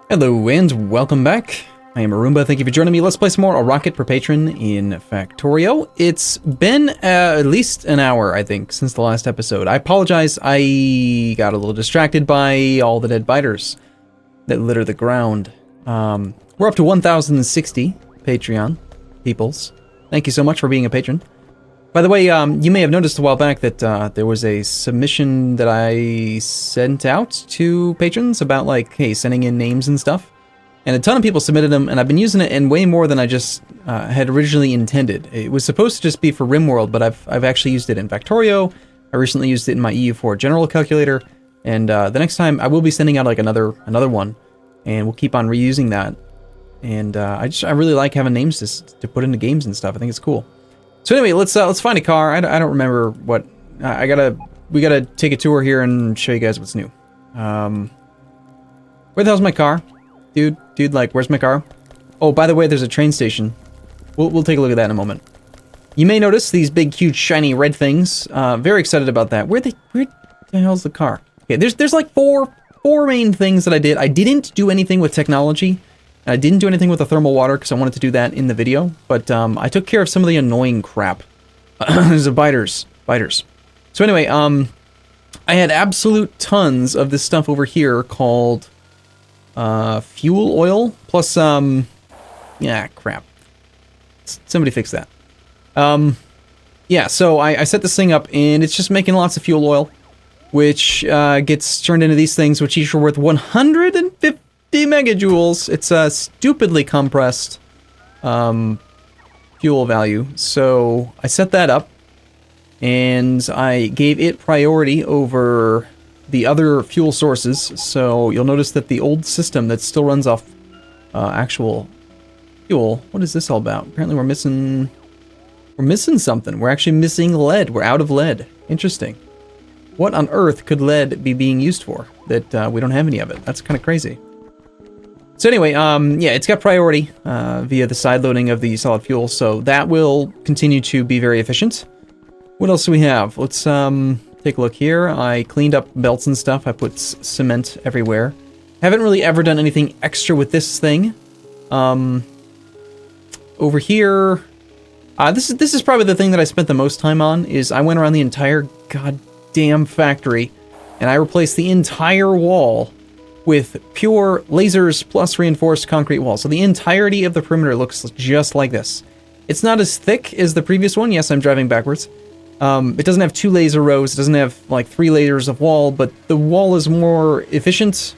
Hello and welcome back. I am Arumba. Thank you for joining me. Let's play some more A Rocket per Patron in Factorio. It's been at least an hour, I think, since the last episode. I apologize. I got a little distracted by all the dead biters that litter the ground. We're up to 1,060 Patreon peoples. Thank you so much for being a patron. By the way, you may have noticed a while back that there was a submission that I sent out to patrons about, like, hey, sending in names and stuff. And a ton of people submitted them, and I've been using it in way more than I just had originally intended. It was supposed to just be for RimWorld, but I've actually used it in Factorio. I recently used it in my EU4 general calculator, and the next time I will be sending out like another one, and we'll keep on reusing that. And I really like having names to put into games and stuff. I think it's cool. So anyway, let's find a car. I don't remember what we gotta take a tour here and show you guys what's new. Where the hell's my car? Dude, like, where's my car? Oh, by the way, there's a train station. We'll take a look at that in a moment. You may notice these big, huge, shiny red things. Very excited about that. Where the hell's the car? Okay, there's like four main things that I did. I didn't do anything with technology. I didn't do anything with the thermal water because I wanted to do that in the video. But I took care of some of the annoying crap. There's the biters. So anyway, I had absolute tons of this stuff over here called fuel oil plus yeah, crap. Somebody fix that. Yeah, so I set this thing up and it's just making lots of fuel oil, which gets turned into these things, which each are worth 150 megajoules. It's a stupidly compressed fuel value. So I set that up and I gave it priority over the other fuel sources. So you'll notice that the old system that still runs off actual fuel. What is this all about? Apparently we're missing something. We're actually missing lead. We're out of lead. Interesting. What on earth could lead be being used for that we don't have any of it? That's kind of crazy. So anyway, yeah, it's got priority via the side loading of the solid fuel, so that will continue to be very efficient. What else do we have? Let's take a look here. I cleaned up belts and stuff. I put cement everywhere. Haven't really ever done anything extra with this thing. Over here, this is probably the thing that I spent the most time on. Is I went around the entire goddamn factory, and I replaced the entire wall with pure lasers plus reinforced concrete wall. So the entirety of the perimeter looks just like this. It's not as thick as the previous one. Yes, I'm driving backwards. It doesn't have 2 laser rows. It doesn't have like 3 layers of wall, but the wall is more efficient.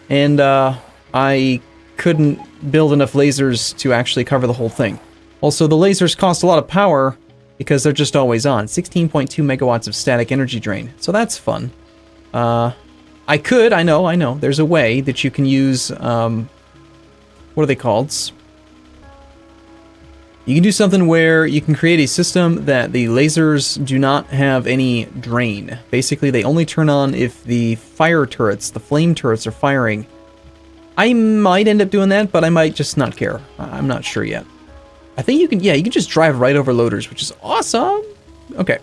And I couldn't build enough lasers to actually cover the whole thing. Also, the lasers cost a lot of power because they're just always on. 16.2 megawatts of static energy drain. So that's fun. I know, there's a way that you can use, what are they called? You can do something where you can create a system that the lasers do not have any drain. Basically, they only turn on if the fire turrets, the flame turrets are firing. I might end up doing that, but I might just not care. I'm not sure yet. I think you can, yeah, you can just drive right over loaders, which is awesome. Okay.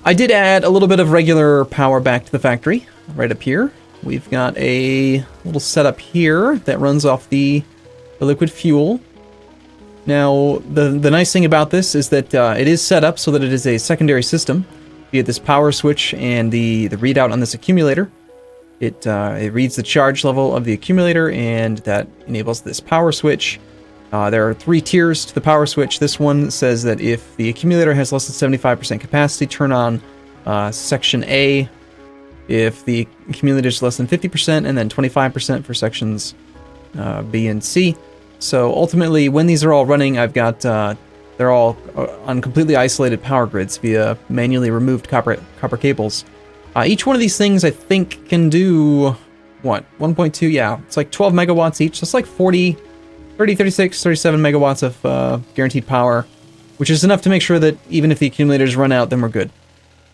I did add a little bit of regular power back to the factory. Right up here, we've got a little setup here that runs off the liquid fuel. Now, the nice thing about this is that it is set up so that it is a secondary system via this power switch and the readout on this accumulator. It reads the charge level of the accumulator, and that enables this power switch. There are 3 tiers to the power switch. This one says that if the accumulator has less than 75% capacity, turn on section A. If the accumulator is less than 50%, and then 25% for sections B and C. So ultimately, when these are all running, I've got they're all on completely isolated power grids via manually removed copper cables. Each one of these things, I think, can do what? 1.2? Yeah, it's like 12 megawatts each. So it's like 30, 36, 37 megawatts of guaranteed power, which is enough to make sure that even if the accumulators run out, then we're good.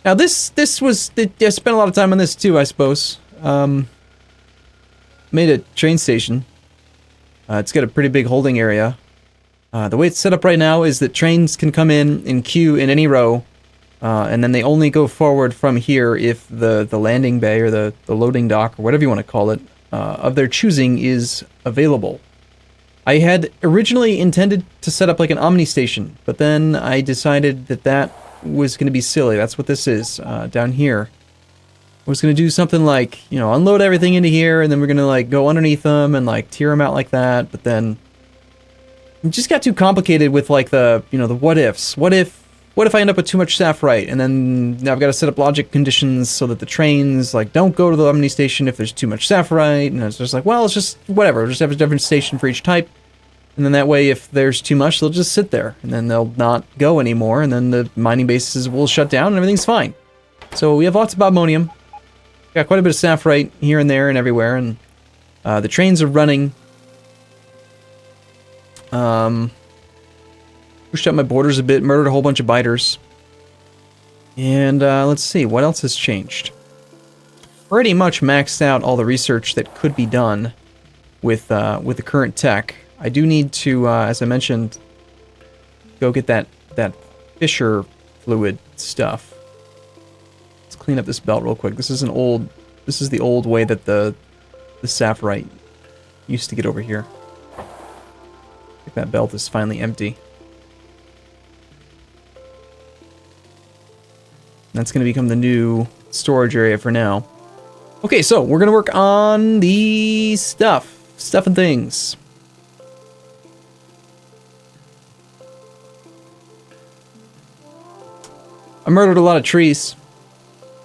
Now this was, I spent a lot of time on this too, I suppose. Made a train station. It's got a pretty big holding area. The way it's set up right now is that trains can come in queue in any row, and then they only go forward from here if the landing bay or the loading dock or whatever you want to call it of their choosing is available. I had originally intended to set up like an Omni station, but then I decided that that was going to be silly. That's what this is down here. I was going to do something like, you know, unload everything into here, and then we're going to like go underneath them and like tier them out like that, but then it just got too complicated with like the, you know, the what ifs. What if I end up with too much sapphire, and then now I've got to set up logic conditions so that the trains like don't go to the Omni station if there's too much sapphire, and it's just like, well, it's just whatever, we'll just have a different station for each type, and then that way if there's too much, they'll just sit there, and then they'll not go anymore, and then the mining bases will shut down and everything's fine. So we have lots of bobmonium, got quite a bit of sapphire here and there and everywhere, and the trains are running. Pushed out my borders a bit, murdered a whole bunch of biters. And let's see, what else has changed? Pretty much maxed out all the research that could be done with the current tech. I do need to, as I mentioned, go get that Fisher fluid stuff. Let's clean up this belt real quick. This is the old way that the sapphire used to get over here. I think that belt is finally empty. That's going to become the new storage area for now. Okay, so we're going to work on the stuff and things. I murdered a lot of trees.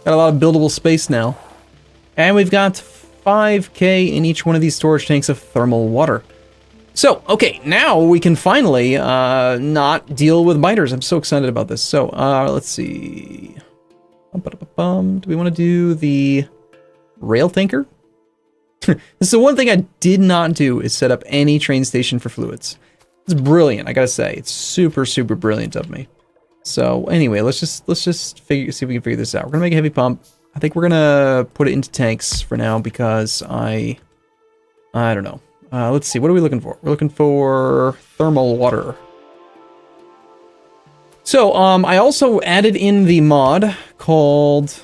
Got a lot of buildable space now. And we've got 5k in each one of these storage tanks of thermal water. So, okay, now we can finally not deal with biters. I'm so excited about this. So, let's see. Do we want to do the rail tanker? This is the one thing I did not do, is set up any train station for fluids. It's brilliant, I gotta say. It's super, super brilliant of me. So anyway, let's just see if we can figure this out. We're gonna make a heavy pump. I think we're gonna put it into tanks for now because I don't know. Let's see, what are we looking for? We're looking for thermal water. So, I also added in the mod called...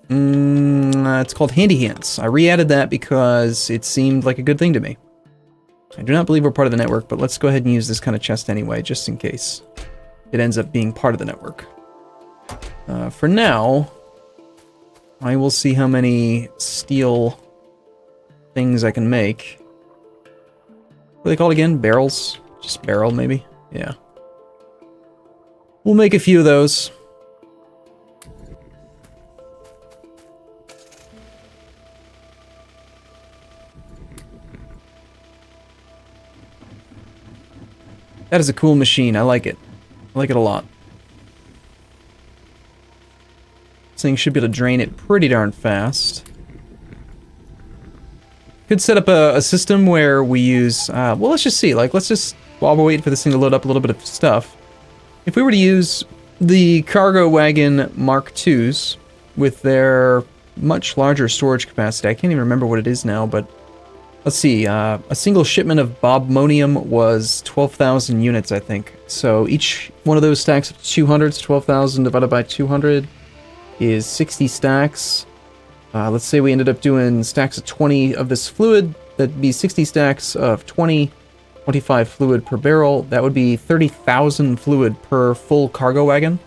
it's called Handy Hands. I re-added that because it seemed like a good thing to me. I do not believe we're part of the network, but let's go ahead and use this kind of chest anyway, just in case it ends up being part of the network. For now, I will see how many steel things I can make. What are they called again? Barrels? Just barrel, maybe? Yeah. We'll make a few of those. That is a cool machine. I like it. I like it a lot. This thing should be able to drain it pretty darn fast. Could set up a system where we use... well, let's just see. Like, let's just... While we're waiting for this thing to load up a little bit of stuff. If we were to use the cargo wagon Mark IIs with their much larger storage capacity. I can't even remember what it is now, but... Let's see, a single shipment of bobmonium was 12,000 units, I think. So each one of those stacks of 200, so 12,000 divided by 200 is 60 stacks. Let's say we ended up doing stacks of 20 of this fluid. That'd be 60 stacks of 25 fluid per barrel. That would be 30,000 fluid per full cargo wagon.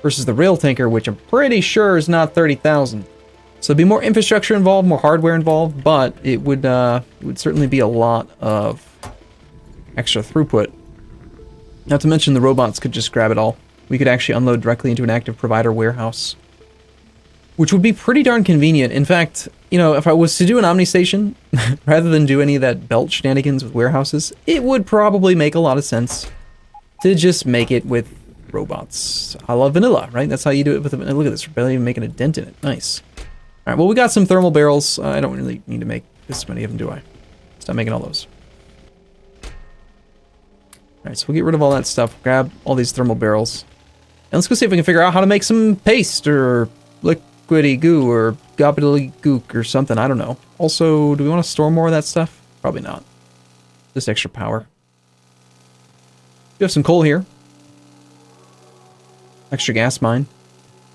Versus the rail tanker, which I'm pretty sure is not 30,000. So there'd be more infrastructure involved, more hardware involved, but it would certainly be a lot of extra throughput. Not to mention the robots could just grab it all. We could actually unload directly into an active provider warehouse, which would be pretty darn convenient. In fact, you know, if I was to do an Omni station, rather than do any of that belt shenanigans with warehouses, it would probably make a lot of sense to just make it with robots. A la vanilla, right? That's how you do it with look at this, we're barely even making a dent in it. Nice. Alright, well, we got some thermal barrels. I don't really need to make this many of them, do I? Stop making all those. Alright, so we'll get rid of all that stuff, grab all these thermal barrels, and let's go see if we can figure out how to make some paste, or liquidy goo, or gobbly gook, or something, I don't know. Also, do we want to store more of that stuff? Probably not. Just extra power. We have some coal here. Extra gas mine.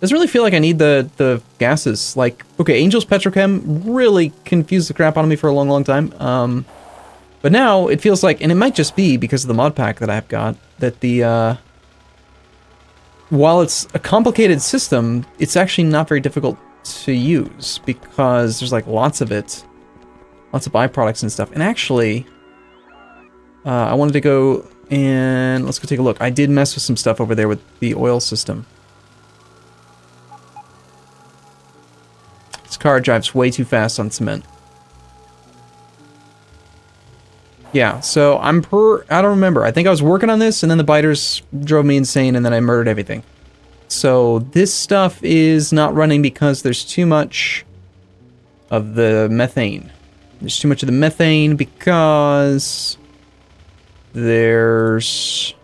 Doesn't really feel like I need the gases. Like, okay, Angel's Petrochem really confused the crap out of me for a long, long time. But now it feels like, and it might just be because of the mod pack that I've got, that the, while it's a complicated system, it's actually not very difficult to use because there's like lots of it, lots of byproducts and stuff. And actually, I wanted to go and let's go take a look. I did mess with some stuff over there with the oil system. This car drives way too fast on cement. Yeah, so I don't remember. I think I was working on this and then the biters drove me insane and then I murdered everything. So this stuff is not running because there's too much of the methane. There's too much of the methane because there's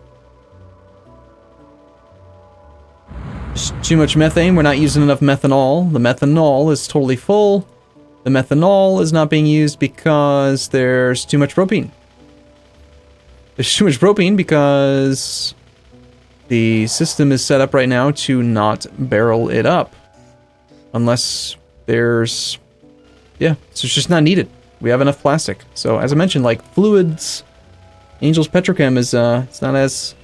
too much methane. We're not using enough methanol. The methanol is totally full. The methanol is not being used because there's too much propane. There's too much propane because the system is set up right now to not barrel it up. Unless there's... yeah, so it's just not needed. We have enough plastic. So as I mentioned, like fluids, Angel's Petrochem is it's not as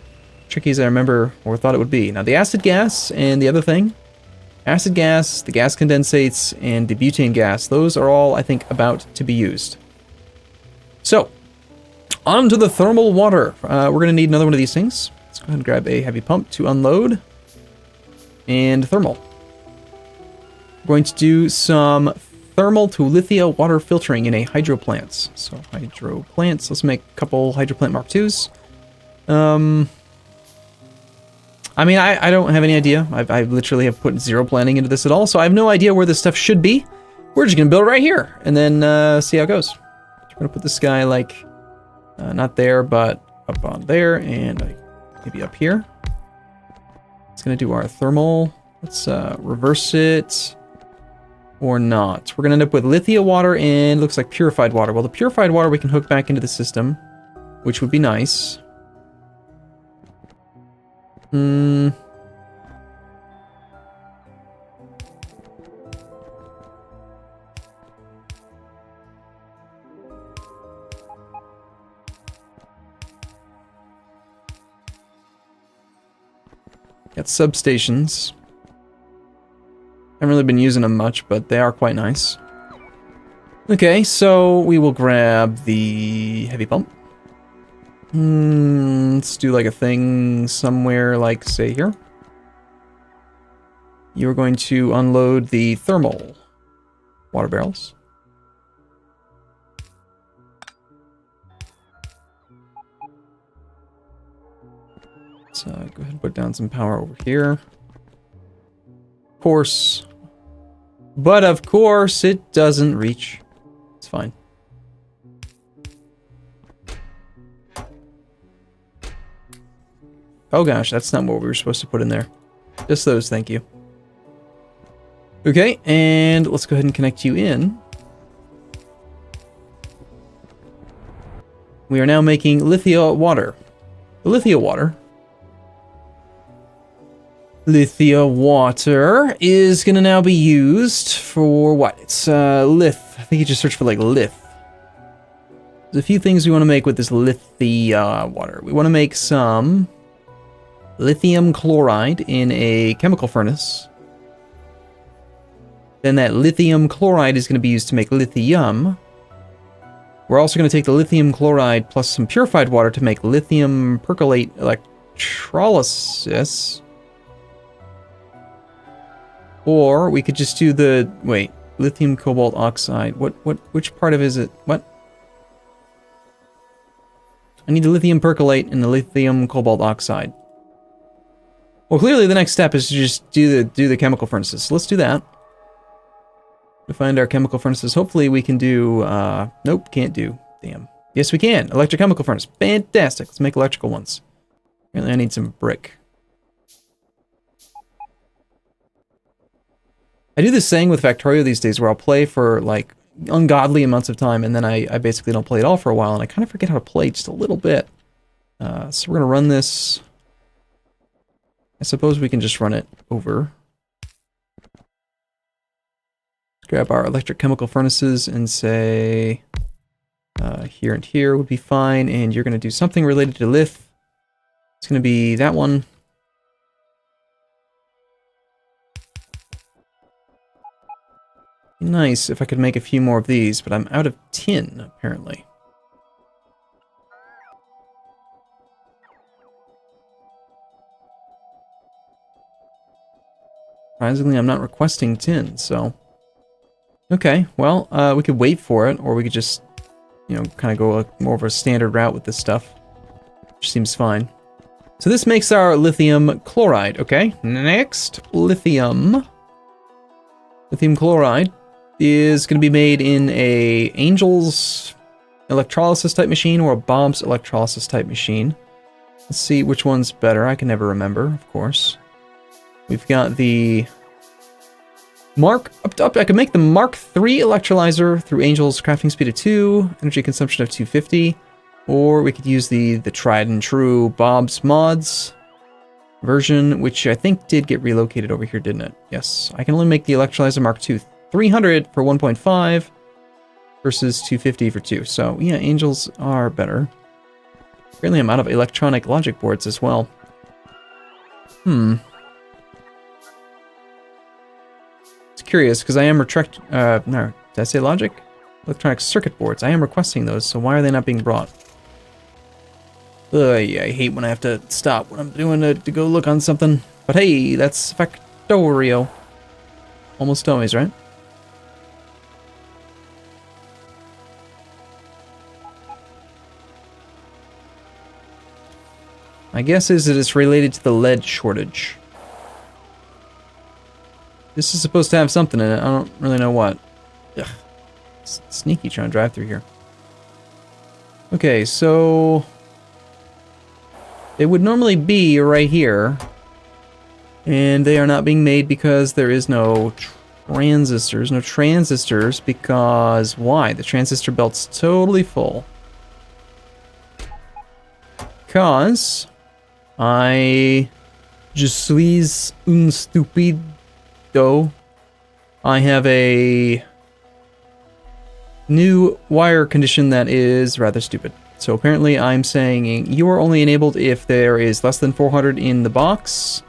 tricky as I remember or thought it would be. Now the acid gas and the other thing, acid gas, the gas condensates, and the butane gas, those are all, I think, about to be used. So, on to the thermal water. We're going to need another one of these things. Let's go ahead and grab a heavy pump to unload. And thermal. We're going to do some thermal to lithia water filtering in a hydro plant. So, hydro plants. Let's make a couple hydro plant Mark IIs. I mean, I don't have any idea. I literally have put zero planning into this at all, so I have no idea where this stuff should be. We're just going to build it right here, and then see how it goes. We're going to put this guy, like, not there, but up on there, and maybe up here. It's going to do our thermal. Let's reverse it, or not. We're going to end up with lithia water and looks like purified water. Well, the purified water we can hook back into the system, which would be nice. Got substations. Haven't really been using them much, but they are quite nice. Okay, so we will grab the heavy pump. Let's do like a thing somewhere like, say, here. You're going to unload the thermal water barrels. So go ahead and put down some power over here. Of course. But of course it doesn't reach. It's fine. Oh gosh, that's not what we were supposed to put in there. Just those, thank you. Okay, and let's go ahead and connect you in. We are now making lithia water. The lithia water is going to now be used for what? It's lith. I think you just search for like lith. There's a few things we want to make with this lithia water. We want to make some lithium chloride in a chemical furnace. Then that lithium chloride is going to be used to make lithium. We're also going to take the lithium chloride plus some purified water to make lithium percolate electrolysis. Or we could just do the, wait, lithium cobalt oxide. Which part of is it? What? I need the lithium percolate and the lithium cobalt oxide. Well, clearly the next step is to just do the chemical furnaces. So let's do that. To find our chemical furnaces. Hopefully we can do, nope, can't do. Damn. Yes, we can. Electrochemical furnace. Fantastic. Let's make electrical ones. Really, I need some brick. I do this thing with Factorio these days where I'll play for like ungodly amounts of time and then I basically don't play at all for a while and I kind of forget how to play just a little bit. So we're going to run this. I suppose we can just run it over grab our electrochemical furnaces and say here and here would be fine, and you're going to do something related to lith. It's going to be that one. Nice if I could make a few more of these, but I'm out of tin, apparently. Surprisingly, I'm not requesting tin, so... Okay, well, we could wait for it, or we could just, you know, kind of go more of a standard route with this stuff. Which seems fine. So this makes our lithium chloride, okay? Next, lithium. Lithium chloride is going to be made in a Angel's electrolysis type machine or a Bob's electrolysis type machine. Let's see which one's better. I can never remember, of course. We've got the I can make the Mark III electrolyzer through Angel's crafting speed of 2, energy consumption of 250, or we could use the tried and true Bob's Mods version, which I think did get relocated over here, didn't it? Yes, I can only make the electrolyzer Mark II 300 for 1.5 versus 250 for 2. So yeah, Angels are better. Apparently I'm out of electronic logic boards as well. It's curious, because I am no, did I say logic? Electronic circuit boards. I am requesting those, so why are they not being brought? Ugh, yeah, I hate when I have to stop what I'm doing to go look on something. But hey, that's Factorio. Almost always, right? My guess is that it's related to the lead shortage. This is supposed to have something in it. I don't really know what. Ugh. It's sneaky trying to drive through here. Okay, so... they would normally be right here. And they are not being made because there is no transistors. No transistors because... why? The transistor belt's totally full. Because... I... je suis un stupide. I have a new wire condition that is rather stupid. So apparently I'm saying you are only enabled if there is less than 400 in the box.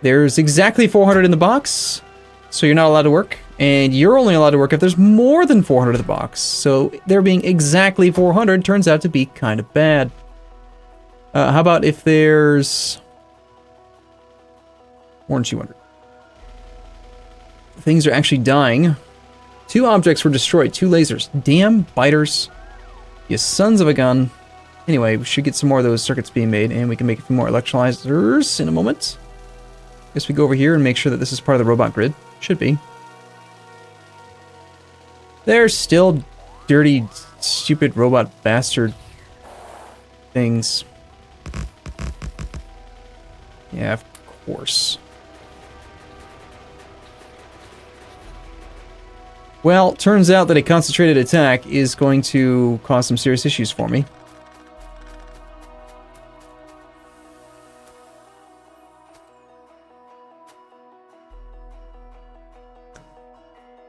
There's exactly 400 in the box, so you're not allowed to work. And you're only allowed to work if there's more than 400 in the box. So there being exactly 400 turns out to be kind of bad. How about if there's more than 200? Things are actually dying. 2 objects were destroyed. 2 lasers. Damn biters. You sons of a gun. Anyway, we should get some more of those circuits being made, and we can make a few more electrolyzers in a moment. Guess we go over here and make sure that this is part of the robot grid. Should be. They're still dirty, stupid robot bastard things. Yeah, of course. Well, turns out that a concentrated attack is going to cause some serious issues for me.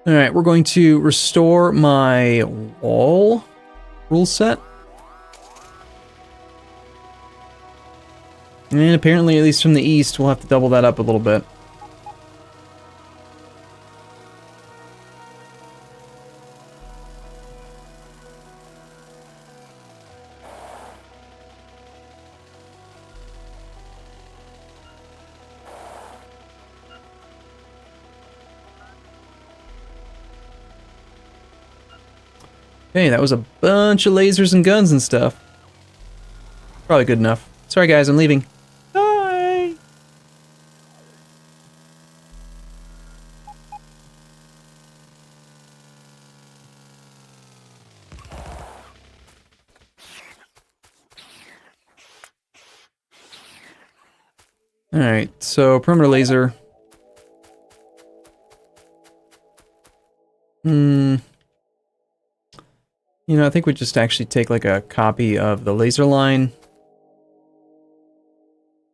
Alright, we're going to restore my wall rule set. And apparently, at least from the east, we'll have to double that up a little bit. Okay, that was a bunch of lasers and guns and stuff. Probably good enough. Sorry guys, I'm leaving. Bye! Alright, so perimeter laser. You know, I think we just actually take like a copy of the laser line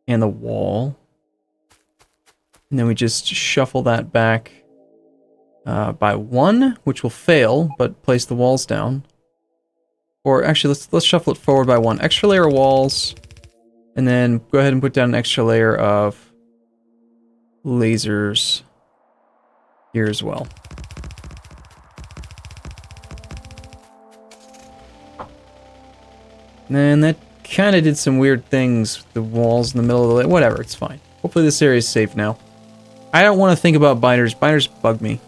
and the wall. And then we just shuffle that back by 1, which will fail, but place the walls down. Or actually, let's shuffle it forward by 1. Extra layer of walls, and then go ahead and put down an extra layer of lasers here as well. And that kind of did some weird things. The walls in the middle of the layer. Whatever, it's fine. Hopefully this area is safe now. I don't want to think about biters. Biters bug me.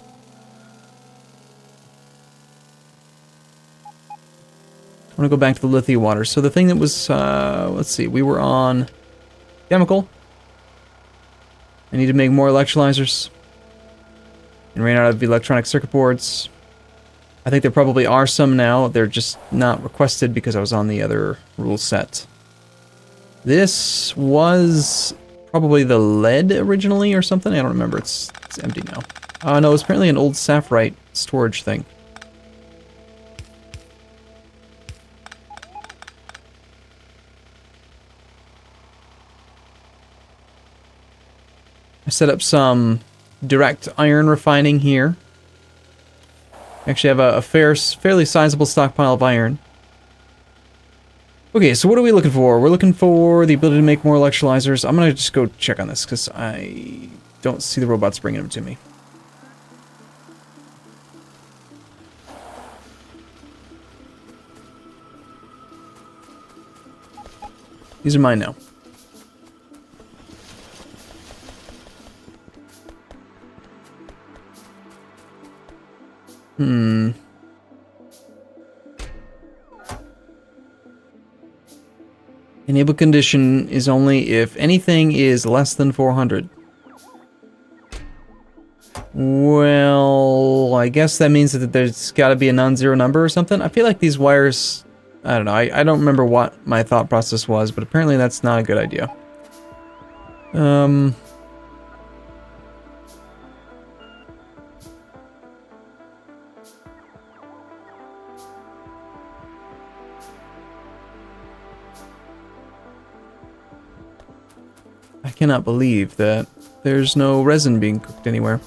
I want to go back to the lithium water. So the thing that was, let's see, we were on chemical. I need to make more electrolyzers. And ran out of electronic circuit boards. I think there probably are some now. They're just not requested because I was on the other rule set. This was probably the lead originally or something. I don't remember. It's empty now. Oh no, it's apparently an old sapphirite storage thing. I set up some direct iron refining here. Actually have a fairly sizable stockpile of iron. Okay, so what are we looking for? We're looking for the ability to make more electrolyzers. I'm gonna just go check on this, because I don't see the robots bringing them to me. These are mine now. Enable condition is only if anything is less than 400. Well, I guess that means that there's got to be a non-zero number or something. I feel like these wires... I don't know. I don't remember what my thought process was, but apparently that's not a good idea. I cannot believe that there's no resin being cooked anywhere.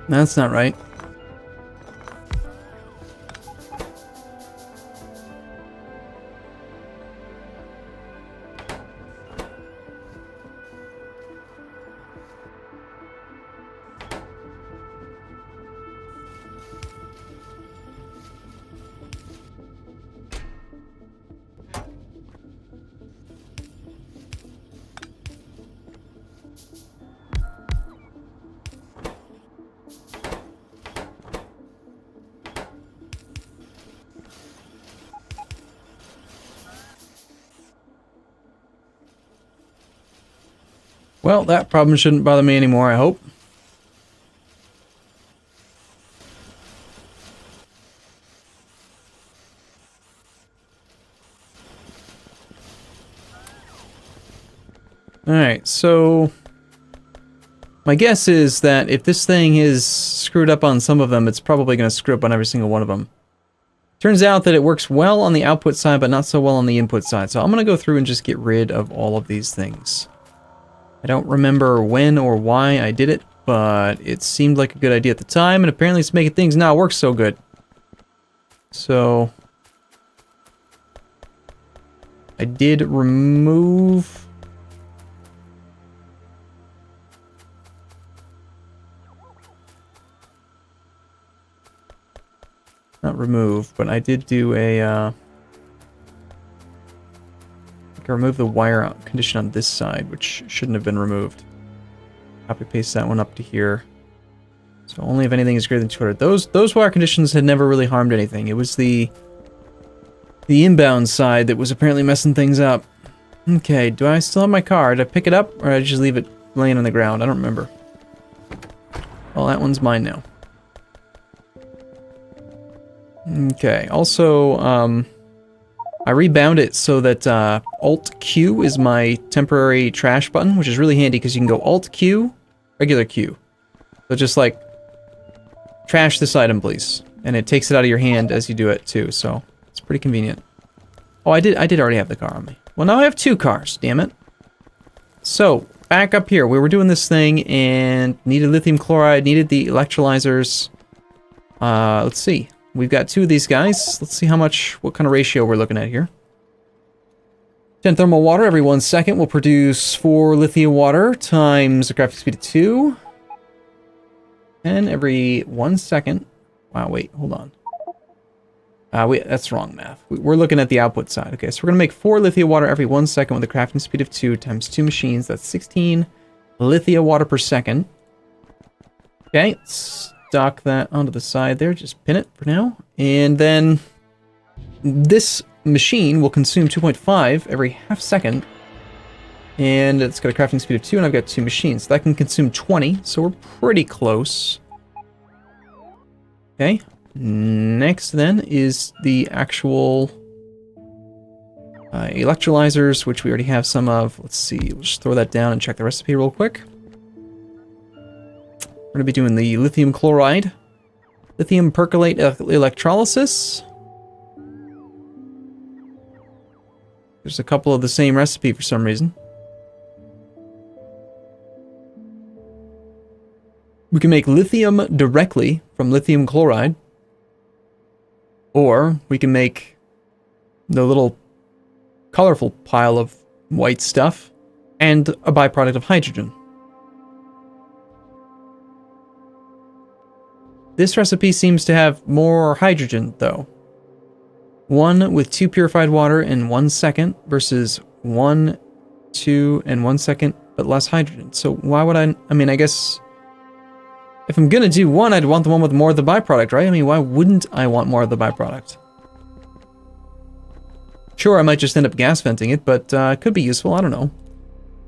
That's not right. Well, that problem shouldn't bother me anymore, I hope. Alright, so... my guess is that if this thing is screwed up on some of them, it's probably going to screw up on every single one of them. Turns out that it works well on the output side, but not so well on the input side. So I'm going to go through and just get rid of all of these things. I don't remember when or why I did it, but it seemed like a good idea at the time, and apparently it's making things not work so good. So... I did remove... not remove, but I did do a, I can remove the wire condition on this side, which shouldn't have been removed. Copy paste that one up to here. So only if anything is greater than 200. Those wire conditions had never really harmed anything. It was the the inbound side that was apparently messing things up. Okay, do I still have my car? Did I pick it up, or did I just leave it laying on the ground? I don't remember. Well, that one's mine now. Okay, also, I rebound it so that Alt-Q is my temporary trash button, which is really handy because you can go Alt-Q, regular Q. So just like, trash this item, please. And it takes it out of your hand as you do it, too, so it's pretty convenient. Oh, I did already have the car on me. Well, now I have 2 cars, damn it. So, back up here, we were doing this thing and needed lithium chloride, needed the electrolyzers. Let's see. We've got 2 of these guys. Let's see what kind of ratio we're looking at here. 10 thermal water every 1 second will produce 4 lithium water times the crafting speed of 2. And every 1 second. Wow, wait, hold on. That's wrong math. We're looking at the output side. Okay, so we're going to make 4 lithium water every 1 second with a crafting speed of 2 times 2 machines. That's 16 lithium water per second. Okay, dock that onto the side there. Just pin it for now. And then this machine will consume 2.5 every half second. And it's got a crafting speed of 2, and I've got 2 machines. So that can consume 20, so we're pretty close. Okay. Next, then, is the actual electrolyzers, which we already have some of. Let's see. We'll just throw that down and check the recipe real quick. We're going to be doing the lithium chloride, lithium percolate electrolysis. There's a couple of the same recipe for some reason. We can make lithium directly from lithium chloride. Or we can make the little colorful pile of white stuff and a byproduct of hydrogen. This recipe seems to have more hydrogen, though. 1 with 2 purified water in 1 second versus 1, 2, and 1 second, but less hydrogen. So why would I mean, I guess if I'm gonna do one, I'd want the one with more of the byproduct, right? I mean, why wouldn't I want more of the byproduct? Sure, I might just end up gas venting it, but it could be useful, I don't know.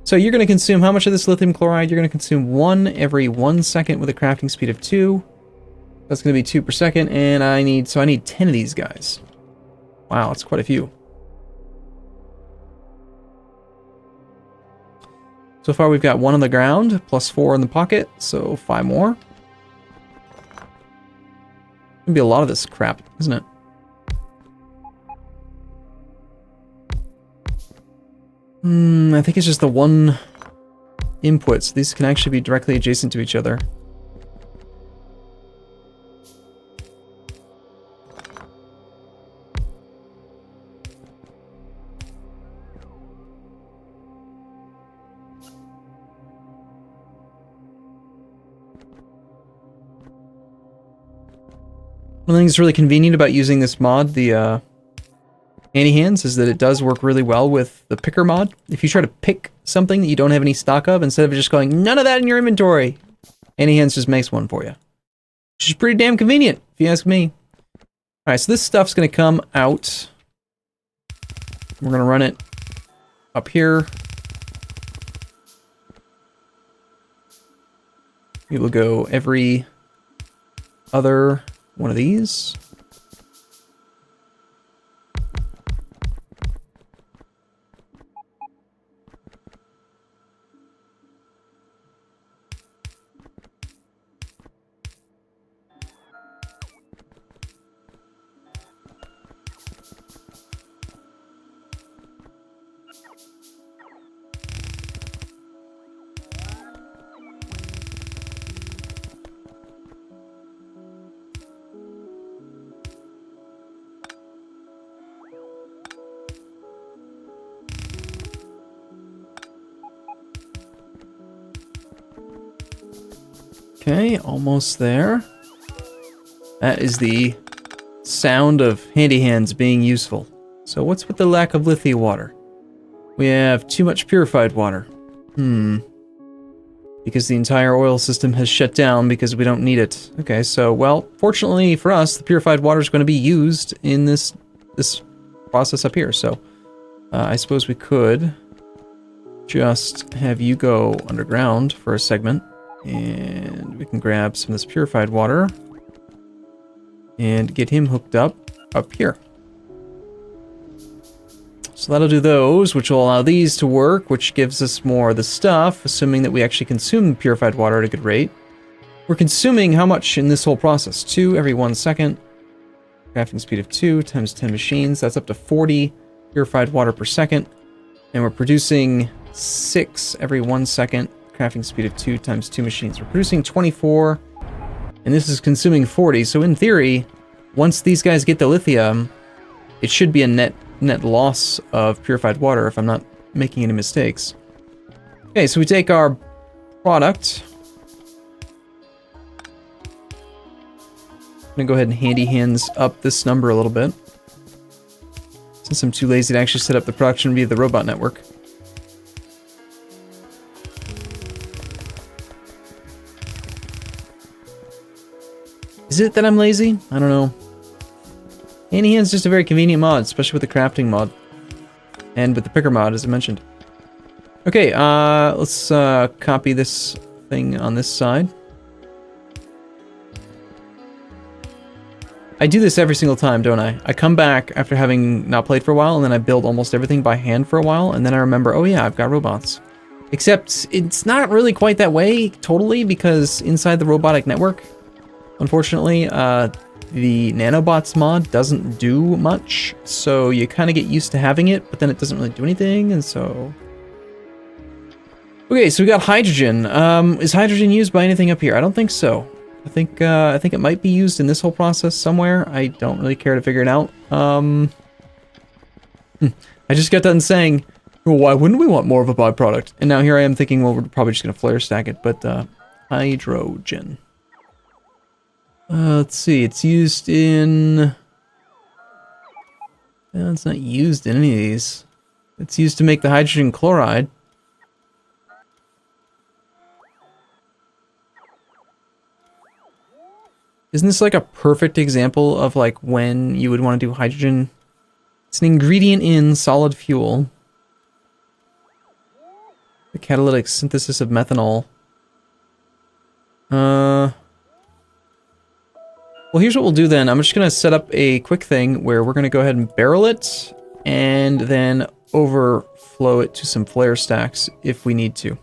So you're gonna consume how much of this lithium chloride? You're gonna consume 1 every 1 second with a crafting speed of 2. That's gonna be 2 per second, and I need 10 of these guys. Wow, that's quite a few. So far we've got 1 on the ground, plus 4 in the pocket, so 5 more. Gonna be a lot of this crap, isn't it? I think it's just the 1 input, so these can actually be directly adjacent to each other. One of the things that's really convenient about using this mod, the Handy Hands, is that it does work really well with the picker mod. If you try to pick something that you don't have any stock of, instead of just going, none of that in your inventory, Handy Hands just makes one for you. Which is pretty damn convenient, if you ask me. Alright, so this stuff's going to come out. We're going to run it up here. We will go every other one of these. Okay, almost there. That is the sound of Handy Hands being useful. So what's with the lack of lithium water? We have too much purified water. Because the entire oil system has shut down because we don't need it. Okay, so, well, fortunately for us, the purified water is going to be used in this process up here. So I suppose we could just have you go underground for a segment, and we can grab some of this purified water and get him hooked up here. So that'll do those, which will allow these to work, which gives us more of the stuff, assuming that we actually consume purified water at a good rate. We're consuming how much in this whole process? 2 every 1 second. Crafting speed of 2 times 10 machines. That's up to 40 purified water per second. And we're producing 6 every 1 second. Crafting speed of 2 times 2 machines. We're producing 24. And this is consuming 40. So in theory, once these guys get the lithium, it should be a net loss of purified water if I'm not making any mistakes. Okay, so we take our product. I'm gonna go ahead and handy hands up this number a little bit, since I'm too lazy to actually set up the production via the robot network. Is it that I'm lazy? I don't know. Handy hands is just a very convenient mod, especially with the crafting mod. And with the picker mod, as I mentioned. Okay, let's copy this thing on this side. I do this every single time, don't I? I come back after having not played for a while, and then I build almost everything by hand for a while, and then I remember, oh yeah, I've got robots. Except, it's not really quite that way, totally, because inside the robotic network, unfortunately, the nanobots mod doesn't do much, so you kind of get used to having it, but then it doesn't really do anything, and so... Okay, so we got hydrogen. Is hydrogen used by anything up here? I don't think so. I think it might be used in this whole process somewhere. I don't really care to figure it out. I just got done saying, well, why wouldn't we want more of a byproduct? And now here I am thinking, well, we're probably just going to flare stack it, but hydrogen. Let's see, it's used in... Well, it's not used in any of these. It's used to make the hydrogen chloride. Isn't this like a perfect example of like when you would want to do hydrogen? It's an ingredient in solid fuel. The catalytic synthesis of methanol. Well, here's what we'll do then. I'm just going to set up a quick thing where we're going to go ahead and barrel it and then overflow it to some flare stacks if we need to.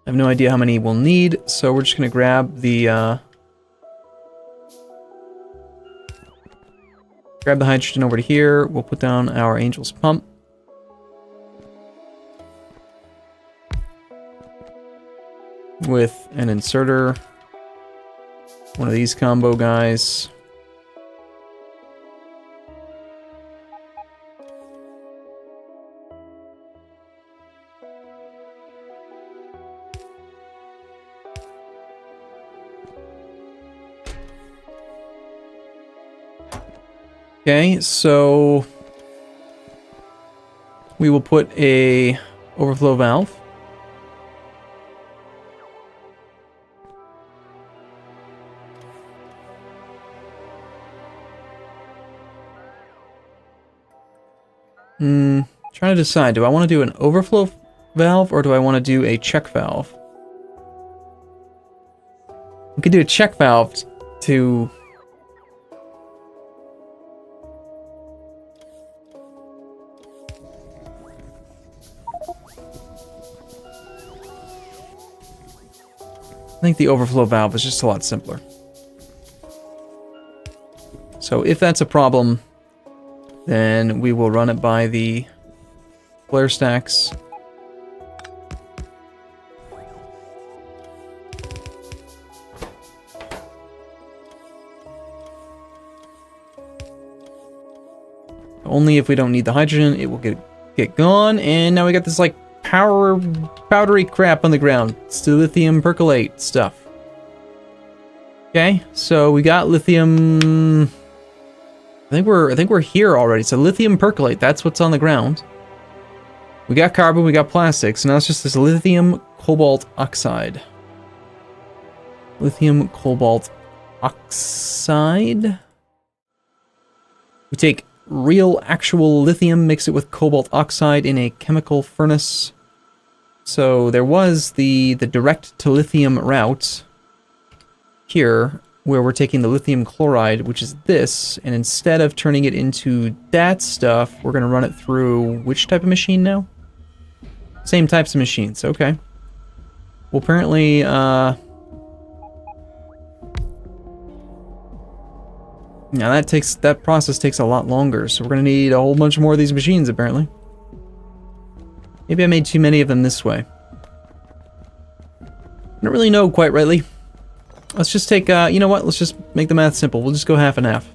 I have no idea how many we'll need, so we're just going to grab the hydrogen over to here. We'll put down our Angel's pump. With an inserter. One of these combo guys. Okay, so we will put a overflow valve. Trying to decide, do I want to do an overflow valve or do I want to do a check valve? We could do a check valve to... I think the overflow valve is just a lot simpler. So if that's a problem, then we will run it by the flare stacks. Only if we don't need the hydrogen, it will get gone. And now we got this like powdery crap on the ground. It's the lithium percolate stuff. Okay, so we got lithium. I think we're here already. So lithium percolate, that's what's on the ground. We got carbon, we got plastics, so now it's just this lithium cobalt oxide. Lithium cobalt oxide. We take real, actual lithium, mix it with cobalt oxide in a chemical furnace. So there was the direct to lithium route here, where we're taking the lithium chloride, which is this, and instead of turning it into that stuff, we're going to run it through which type of machine now? Same types of machines, okay. Well, apparently, now that process takes a lot longer, so we're going to need a whole bunch more of these machines, apparently. Maybe I made too many of them this way. I don't really know quite rightly. Let's just take, you know what? Let's just make the math simple. We'll just go half and half.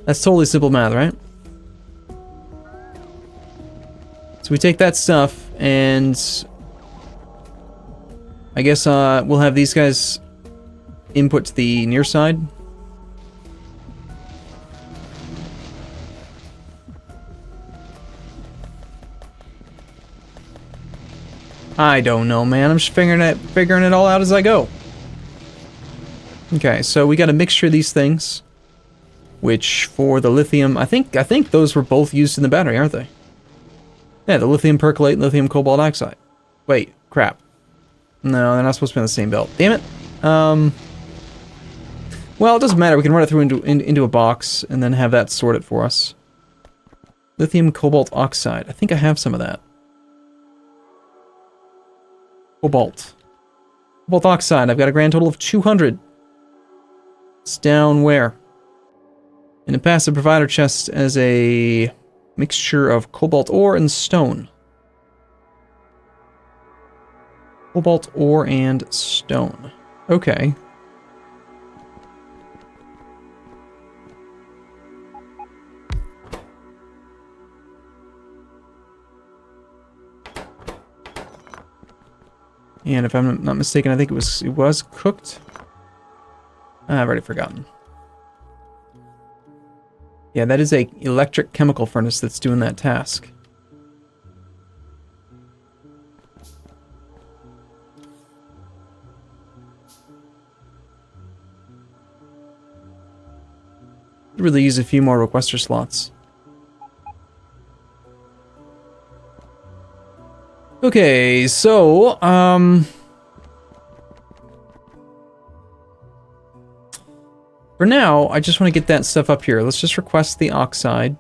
That's totally simple math, right? So we take that stuff, and I guess we'll have these guys input to the near side. I don't know, man. I'm just figuring it all out as I go. Okay, so we got a mixture of these things, which for the lithium, I think those were both used in the battery, aren't they? Yeah, the lithium percolate and lithium cobalt oxide. Wait, crap. No, they're not supposed to be on the same belt. Damn it. Well, it doesn't matter. We can run it through into a box and then have that sort it for us. Lithium cobalt oxide. I think I have some of that. Cobalt. Cobalt oxide. I've got a grand total of 200. It's down where? In a passive provider chest as a mixture of cobalt ore and stone. Cobalt ore and stone. Okay. And if I'm not mistaken, I think it was cooked. I've already forgotten. Yeah, that is a electric chemical furnace that's doing that task. Really use a few more requester slots. Okay, so, for now, I just want to get that stuff up here. Let's just request the oxide.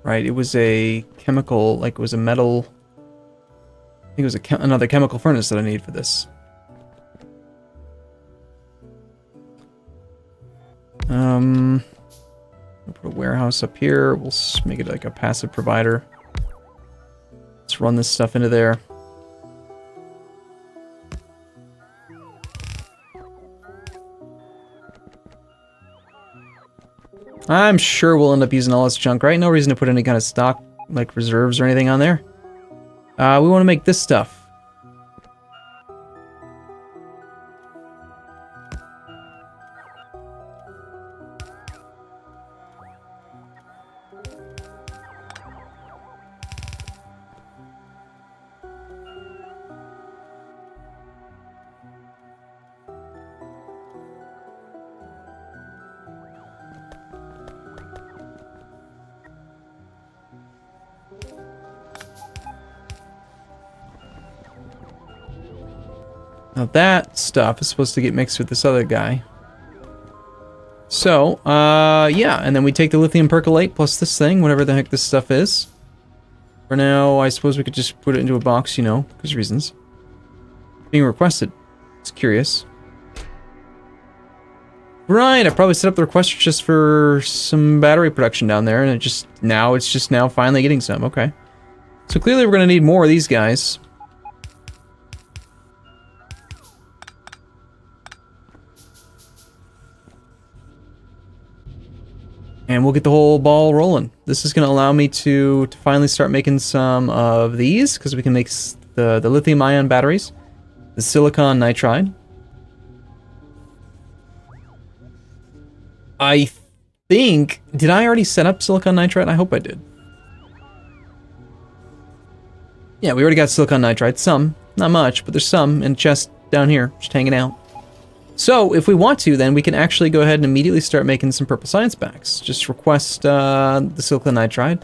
Right, it was a chemical, like it was a metal. I think it was another chemical furnace that I need for this. We'll put a warehouse up here. We'll make it like a passive provider. Let's run this stuff into there. I'm sure we'll end up using all this junk, right? No reason to put any kind of stock, like reserves or anything on there. We want to make this stuff. Now that stuff is supposed to get mixed with this other guy. So, yeah, and then we take the lithium percolate plus this thing, whatever the heck this stuff is. For now, I suppose we could just put it into a box, you know, because reasons. Being requested. It's curious. Right, I probably set up the request just for some battery production down there, and it's just now finally getting some. Okay. So clearly we're going to need more of these guys. And we'll get the whole ball rolling. This is going to allow me to finally start making some of these, because we can make the lithium-ion batteries, the silicon nitride. I think... Did I already set up silicon nitride? I hope I did. Yeah, we already got silicon nitride. Some. Not much, but there's some in a chest down here, just hanging out. So, if we want to, then we can actually go ahead and immediately start making some purple science packs. Just request the silicon nitride.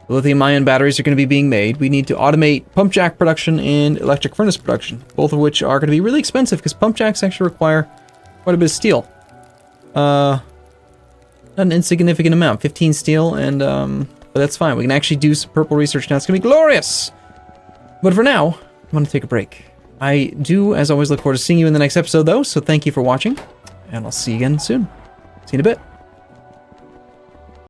The lithium-ion batteries are going to be being made. We need to automate pump jack production and electric furnace production, both of which are going to be really expensive because pump jacks actually require quite a bit of steel. Not an insignificant amount, 15 steel, and but that's fine. We can actually do some purple research now. It's going to be glorious! But for now, I'm going to take a break. I do, as always, look forward to seeing you in the next episode, though, so thank you for watching, and I'll see you again soon. See you in a bit.